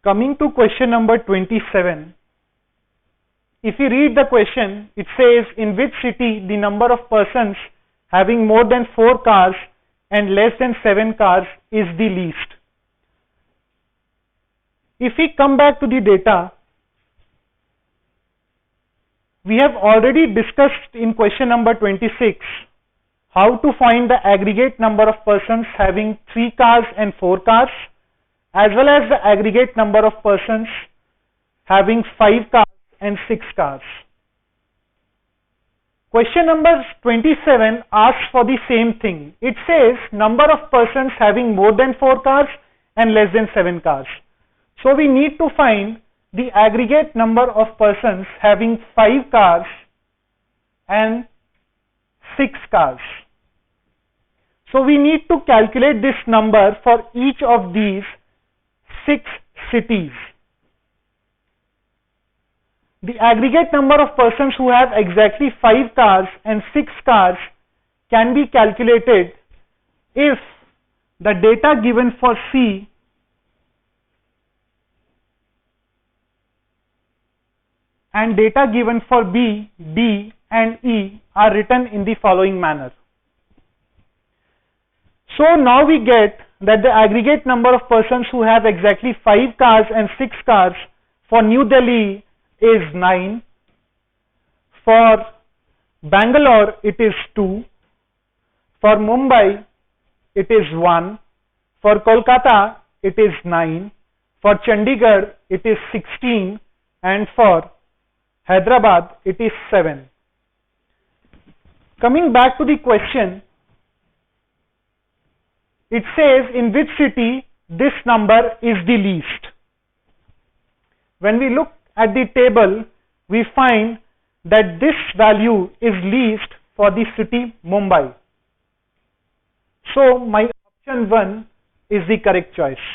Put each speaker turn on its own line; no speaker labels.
Coming to question number 27. If you read the question, it says in which city the number of persons having more than 4 cars and less than 7 cars is the least. If we come back to the data, we have already discussed in question number 26 how to find the aggregate number of persons having 3 cars and 4 cars, as well as the aggregate number of persons having 5 cars and 6 cars. Question number 27 asks for the same thing. It says number of persons having more than 4 cars and less than 7 cars. So we need to find the aggregate number of persons having 5 cars and 6 cars. So we need to calculate this number for each of these 6 cities. The aggregate number of persons who have exactly 5 cars and 6 cars can be calculated if the data given for C and data given for B, D and E are written in the following manner. So now we get that the aggregate number of persons who have exactly 5 cars and 6 cars for New Delhi is 9. For Bangalore it is 2. For Mumbai it is 1. For Kolkata it is 9. For Chandigarh it is 16. And for Hyderabad it is 7. Coming back to the question, it says in which city this number is the least. When we look at the table, we find that this value is least for the city Mumbai. So my option 1 is the correct choice.